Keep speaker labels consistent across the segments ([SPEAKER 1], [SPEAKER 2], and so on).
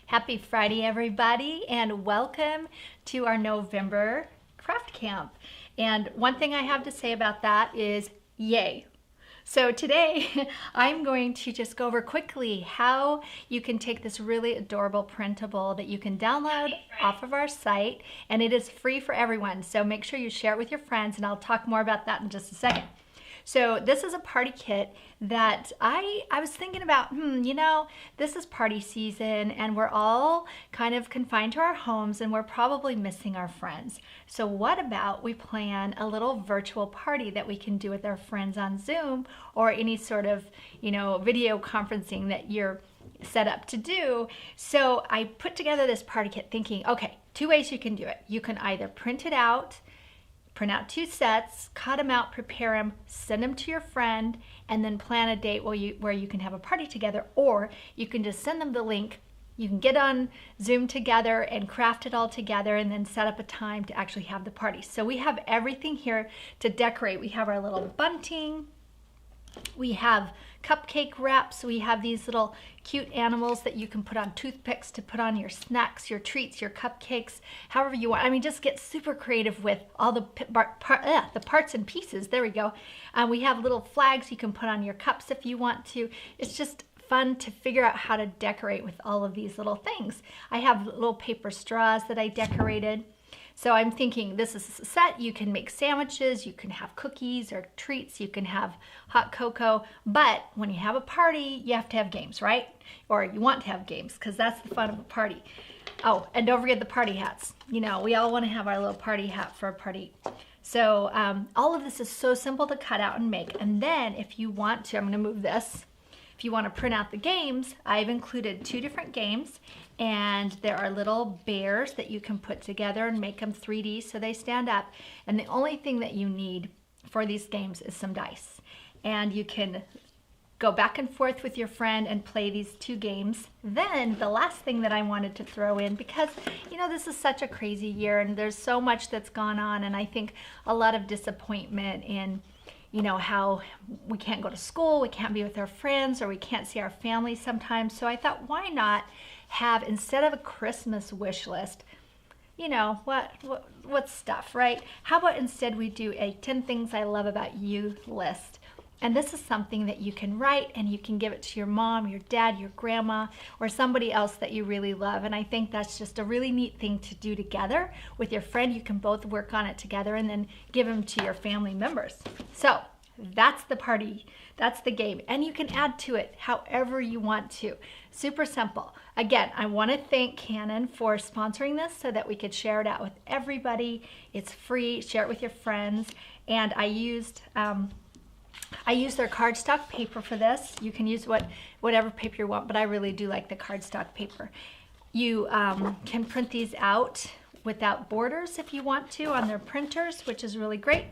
[SPEAKER 1] Happy Friday, everybody, and welcome to our November craft camp. And one thing I have to say about that is yay. So today I'm going to just go over quickly how you can take this really adorable printable that you can download off of our site, and it is free for everyone. So make sure you share it with your friends, and I'll talk more about that in just a second. So this is a party kit that I was thinking about, this is party season and we're all kind of confined to our homes and we're probably missing our friends. So what about we plan a little virtual party that we can do with our friends on Zoom or any sort of, video conferencing that you're set up to do. So I put together this party kit thinking, okay, two ways you can do it. You can either print it out, print out two sets, cut them out, prepare them, send them to your friend, and then plan a date where you can have a party together, or you can just send them the link. You can get on Zoom together and craft it all together and then set up a time to actually have the party. So we have everything here to decorate. We have our little bunting. We have cupcake wraps. We have these little cute animals that you can put on toothpicks to put on your snacks, your treats, your cupcakes, however you want. I mean, just get super creative with all the parts and pieces. There we go. We have little flags you can put on your cups if you want to. It's just fun to figure out how to decorate with all of these little things. I have little paper straws that I decorated. So I'm thinking this is a set. You can make sandwiches, you can have cookies or treats, you can have hot cocoa, but when you have a party, you have to have games, right? Or you want to have games because that's the fun of a party. Oh, and don't forget the party hats. We all want to have our little party hat for a party. So all of this is so simple to cut out and make. And then if you want to, I'm going to move this. If you want to print out the games, I've included two different games, and there are little bears that you can put together and make them 3D so they stand up. And the only thing that you need for these games is some dice. And you can go back and forth with your friend and play these two games. Then the last thing that I wanted to throw in, because this is such a crazy year and there's so much that's gone on, and I think a lot of disappointment in how we can't go to school, we can't be with our friends, or we can't see our family sometimes. So I thought, why not have, instead of a Christmas wish list, what stuff, right? How about instead we do a 10 things I love about you list? And this is something that you can write and you can give it to your mom, your dad, your grandma, or somebody else that you really love. And I think that's just a really neat thing to do together with your friend. You can both work on it together and then give them to your family members. So that's the party. That's the game. And you can add to it however you want to. Super simple. Again, I want to thank Canon for sponsoring this so that we could share it out with everybody. It's free. Share it with your friends. And I used their cardstock paper for this. You can use whatever paper you want, but I really do like the cardstock paper. You can print these out without borders if you want to on their printers, which is really great.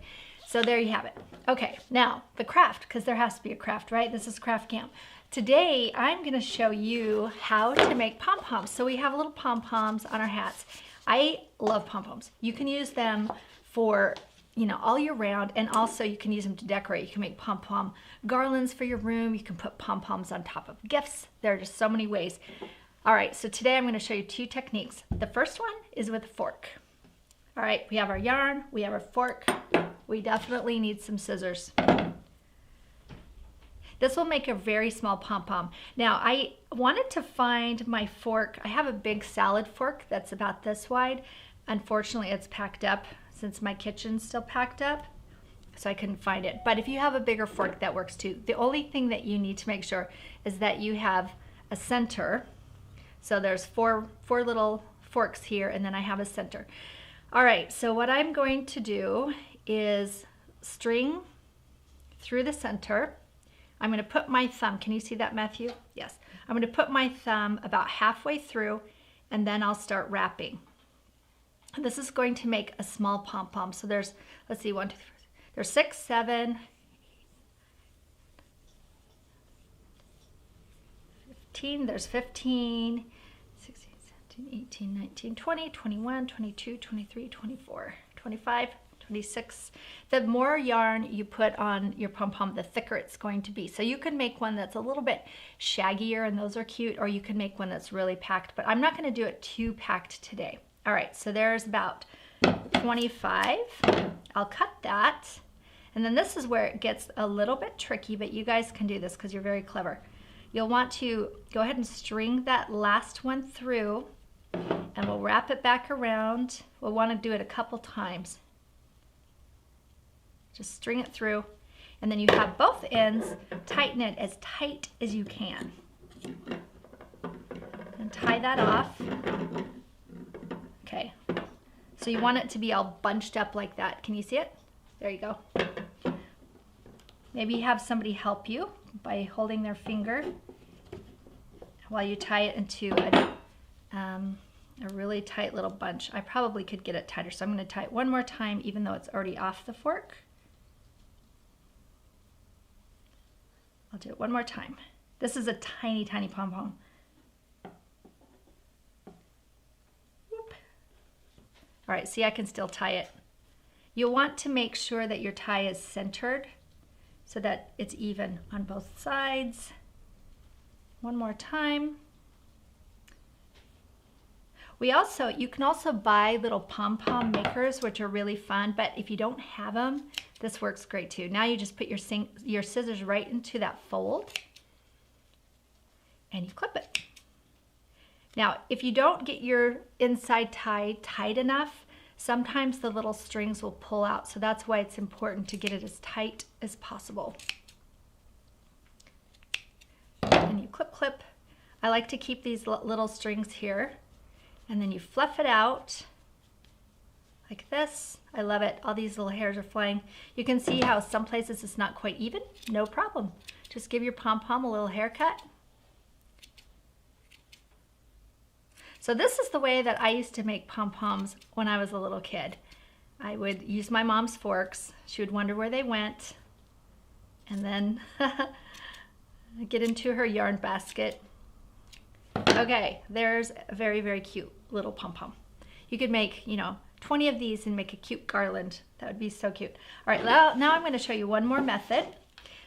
[SPEAKER 1] So there you have it. Okay, now the craft, because there has to be a craft, right? This is craft camp. Today, I'm gonna show you how to make pom-poms. So we have little pom-poms on our hats. I love pom-poms. You can use them for all year round, and also you can use them to decorate. You can make pom-pom garlands for your room. You can put pom-poms on top of gifts. There are just so many ways. All right, so today I'm going to show you two techniques. The first one is with a fork. All right, we have our yarn, we have our fork. We definitely need some scissors. This will make a very small pom-pom. Now, I wanted to find my fork. I have a big salad fork that's about this wide. Unfortunately, it's packed up since my kitchen's still packed up, so I couldn't find it. But if you have a bigger fork, that works too. The only thing that you need to make sure is that you have a center. So there's four little forks here, and then I have a center. All right, so what I'm going to do is string through the center. I'm going to put my thumb, can you see that, Matthew? Yes. I'm going to put my thumb about halfway through, and then I'll start wrapping. This is going to make a small pom-pom. So there's, let's see, 1, 2, 3, 4, there's 6, 7, 15, there's 15, 16, 17, 18, 19, 20, 21, 22, 23, 24, 25, 26. The more yarn you put on your pom-pom, the thicker it's going to be. So you can make one that's a little bit shaggier, and those are cute, or you can make one that's really packed, but I'm not gonna do it too packed today. All right, so there's about 25. I'll cut that. And then this is where it gets a little bit tricky, but you guys can do this because you're very clever. You'll want to go ahead and string that last one through, and we'll wrap it back around. We'll want to do it a couple times. Just string it through, and then you have both ends. Tighten it as tight as you can. And tie that off. Okay. So you want it to be all bunched up like that. Can you see it? There you go. Maybe have somebody help you by holding their finger while you tie it into a really tight little bunch. I probably could get it tighter, so I'm going to tie it one more time even though it's already off the fork. I'll do it one more time. This is a tiny, tiny pom-pom. All right, see, I can still tie it. You'll want to make sure that your tie is centered so that it's even on both sides. One more time. You can also buy little pom-pom makers, which are really fun, but if you don't have them, this works great too. Now you just put your scissors right into that fold and you clip it. Now, if you don't get your inside tie tight enough, sometimes the little strings will pull out, so that's why it's important to get it as tight as possible. And you clip, clip. I like to keep these little strings here, and then you fluff it out like this. I love it. All these little hairs are flying. You can see how some places it's not quite even. No problem. Just give your pom-pom a little haircut. So this is the way that I used to make pom-poms when I was a little kid. I would use my mom's forks. She would wonder where they went. And then get into her yarn basket. Okay, there's a very, very cute little pom-pom. You could make, 20 of these and make a cute garland. That would be so cute. All right, now I'm going to show you one more method.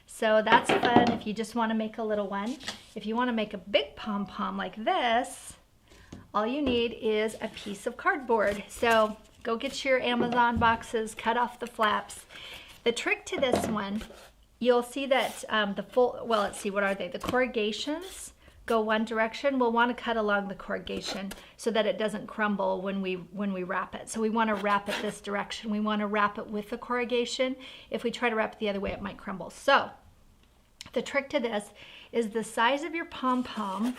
[SPEAKER 1] So that's fun if you just want to make a little one. If you want to make a big pom-pom like this, all you need is a piece of cardboard. So go get your Amazon boxes, cut off the flaps. The trick to this one, you'll see that let's see, what are they? The corrugations go one direction. We'll want to cut along the corrugation so that it doesn't crumble when we wrap it. So we want to wrap it this direction. We want to wrap it with the corrugation. If we try to wrap it the other way, it might crumble. So the trick to this is the size of your pom-pom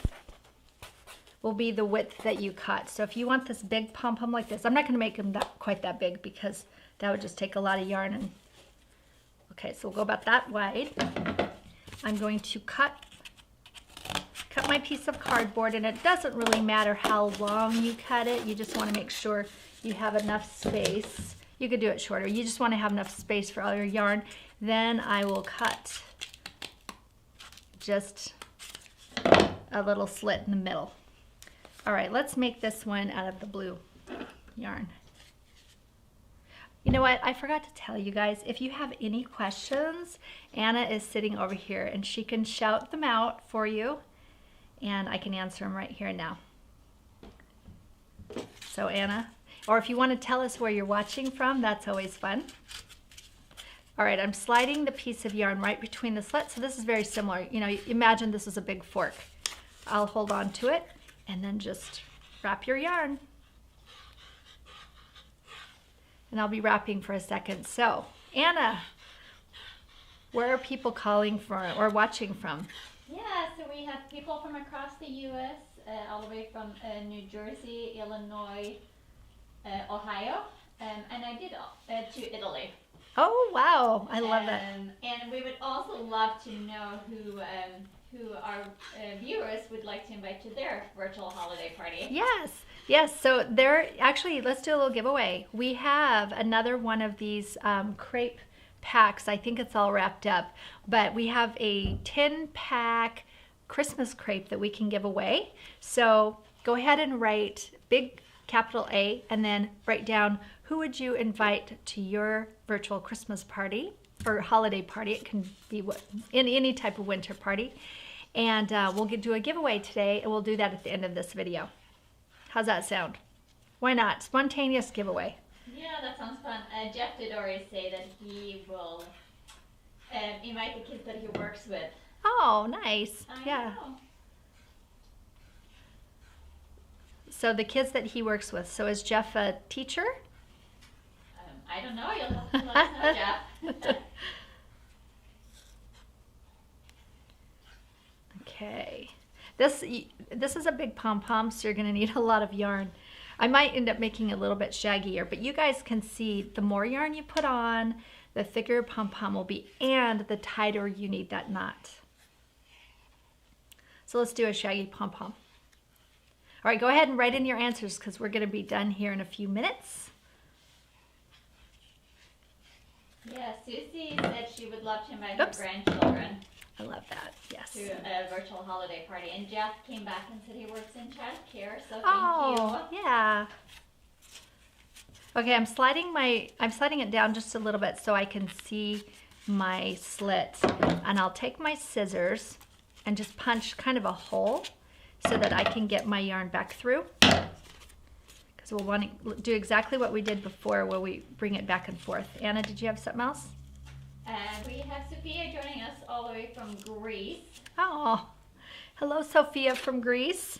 [SPEAKER 1] will be the width that you cut. So if you want this big pom-pom like this, I'm not going to make them quite that big because that would just take a lot of yarn. Okay, so we'll go about that wide. I'm going to cut my piece of cardboard, and it doesn't really matter how long you cut it. You just want to make sure you have enough space. You could do it shorter. You just want to have enough space for all your yarn. Then I will cut just a little slit in the middle. All right, let's make this one out of the blue yarn. You know what? I forgot to tell you guys, if you have any questions, Anna is sitting over here and she can shout them out for you and I can answer them right here and now. So Anna, or if you want to tell us where you're watching from, that's always fun. All right, I'm sliding the piece of yarn right between the slits. So this is very similar. Imagine this is a big fork. I'll hold on to it and then just wrap your yarn. And I'll be wrapping for a second. So, Anna, where are people calling from or watching from?
[SPEAKER 2] Yeah, so we have people from across the U.S., all the way from New Jersey, Illinois, Ohio, and I did to Italy.
[SPEAKER 1] Oh, wow. I love that.
[SPEAKER 2] And we would also love to know who our viewers would like to invite to their virtual holiday party.
[SPEAKER 1] Yes. So let's do a little giveaway. We have another one of these crepe packs. I think it's all wrapped up, but we have a 10-pack Christmas crepe that we can give away. So go ahead and write big capital A, and then write down who would you invite to your virtual Christmas party or holiday party. It can be any type of winter party. And we'll do a giveaway today, and we'll do that at the end of this video. How's that sound? Why not? Spontaneous giveaway.
[SPEAKER 2] Yeah, that sounds fun. Jeff did already say that he will invite the kids that he works with.
[SPEAKER 1] Oh, nice.
[SPEAKER 2] I
[SPEAKER 1] Yeah.
[SPEAKER 2] know.
[SPEAKER 1] So the kids that he works with. So is Jeff a teacher?
[SPEAKER 2] I don't know. You'll have to let us know, Jeff.
[SPEAKER 1] Okay. This is a big pom-pom, so you're going to need a lot of yarn. I might end up making it a little bit shaggier, but you guys can see the more yarn you put on, the thicker your pom-pom will be, and the tighter you need that knot. So let's do a shaggy pom-pom. All right, go ahead and write in your answers because we're going to be done here in a few minutes.
[SPEAKER 2] Yeah, Susie said she would love to invite her grandchildren
[SPEAKER 1] I love that, yes.
[SPEAKER 2] to a virtual holiday party. And Jeff came back and said he works in childcare, so thank you.
[SPEAKER 1] Yeah. Okay, I'm sliding it down just a little bit so I can see my slit. And I'll take my scissors and just punch kind of a hole so that I can get my yarn back through. Because we'll want to do exactly what we did before where we bring it back and forth. Anna, did you have something else?
[SPEAKER 2] And we have Sophia joining us all the way from Greece.
[SPEAKER 1] Oh, hello Sophia from Greece.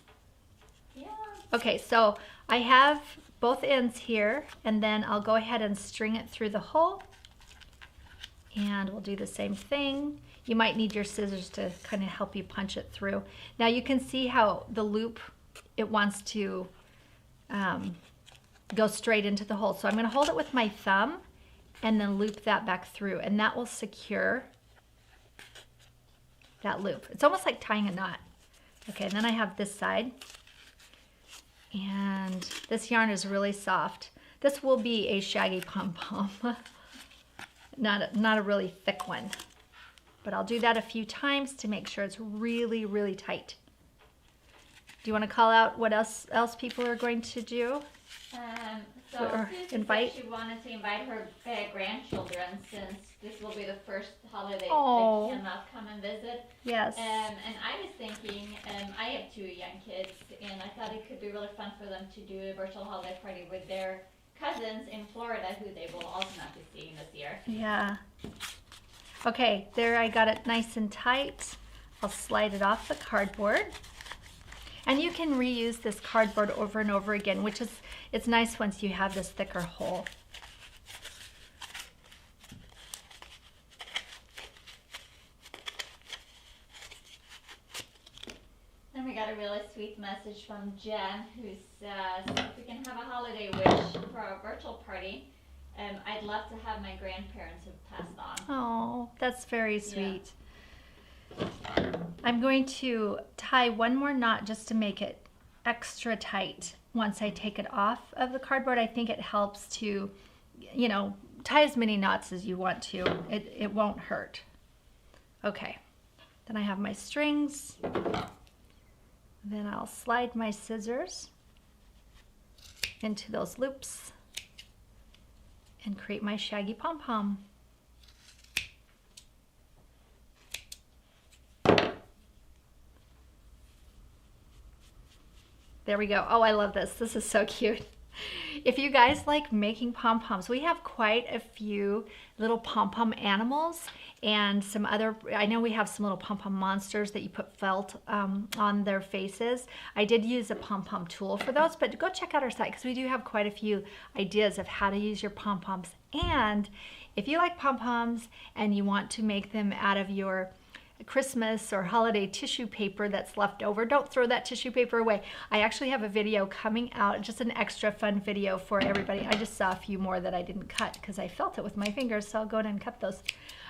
[SPEAKER 2] Yeah.
[SPEAKER 1] Okay, so I have both ends here, and then I'll go ahead and string it through the hole. And we'll do the same thing. You might need your scissors to kind of help you punch it through. Now you can see how the loop, it wants to go straight into the hole. So I'm going to hold it with my thumb and then loop that back through, and that will secure that loop. It's almost like tying a knot. Okay, and then I have this side, and this yarn is really soft. This will be a shaggy pom-pom, not a really thick one, but I'll do that a few times to make sure it's really, really tight. Do you want to call out what else people are going to do?
[SPEAKER 2] So Susie
[SPEAKER 1] invite?
[SPEAKER 2] said she wanted to invite her grandchildren since this will be the first holiday they cannot come and visit.
[SPEAKER 1] Yes.
[SPEAKER 2] And I was thinking, I have 2 young kids, and I thought it could be really fun for them to do a virtual holiday party with their cousins in Florida, who they will also not be seeing this year.
[SPEAKER 1] Yeah. Okay, there I got it nice and tight. I'll slide it off the cardboard. And you can reuse this cardboard over and over again, which is, it's nice once you have this thicker hole.
[SPEAKER 2] Then we got a really sweet message from Jen, who says, if we can have a holiday wish for our virtual party, I'd love to have my grandparents who've passed on.
[SPEAKER 1] Oh, that's very sweet. Yeah. I'm going to tie one more knot just to make it extra tight. Once I take it off of the cardboard, I think it helps to, you know, tie as many knots as you want to. It won't hurt. Okay, then I have my strings. Then I'll slide my scissors into those loops and create my shaggy pom-pom. There we go. Oh, I love this. This is so cute. If you guys like making pom-poms, we have quite a few little pom-pom animals and some other, I know we have some little pom-pom monsters that you put felt on their faces. I did use a pom-pom tool for those, but go check out our site because we do have quite a few ideas of how to use your pom-poms. And if you like pom-poms and you want to make them out of your Christmas or holiday tissue paper that's left over, don't throw that tissue paper away. I actually have a video coming out, just an extra fun video for everybody. I just saw a few more that I didn't cut because I felt it with my fingers, so I'll go in and cut those.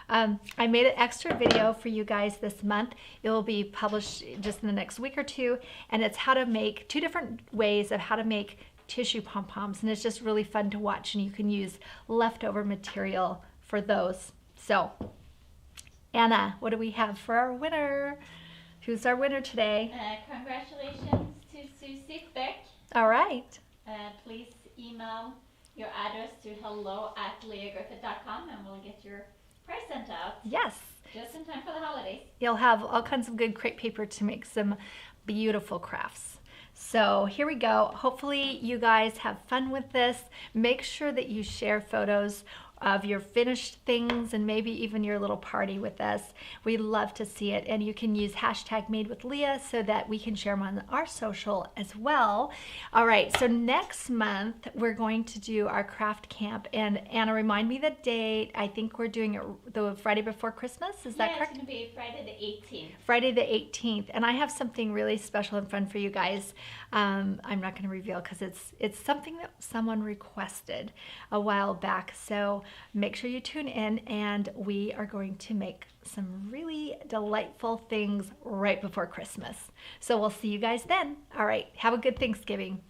[SPEAKER 1] I made an extra video for you guys this month. It will be published just in the next week or two, and it's how to make 2 different ways of how to make tissue pom-poms, and it's just really fun to watch, and you can use leftover material for those. So Anna, what do we have for our winner? Who's our winner today?
[SPEAKER 2] Congratulations to Susie Beck.
[SPEAKER 1] All right.
[SPEAKER 2] please email your address to hello@leagriffith.com and we'll get your price sent out.
[SPEAKER 1] Yes.
[SPEAKER 2] Just in time for the holidays.
[SPEAKER 1] You'll have all kinds of good crepe paper to make some beautiful crafts. So here we go. Hopefully you guys have fun with this. Make sure that you share photos of your finished things and maybe even your little party with us. We love to see it, and you can use hashtag Made with Leah so that we can share them on our social as well. All right, so next month we're going to do our craft camp, and Anna, remind me the date. I think we're doing it the Friday before Christmas. Is that correct?
[SPEAKER 2] It's going to be Friday the 18th.
[SPEAKER 1] Friday the 18th, and I have something really special and fun for you guys. I'm not going to reveal because it's something that someone requested a while back. So make sure you tune in, and we are going to make some really delightful things right before Christmas. So we'll see you guys then. All right, have a good Thanksgiving.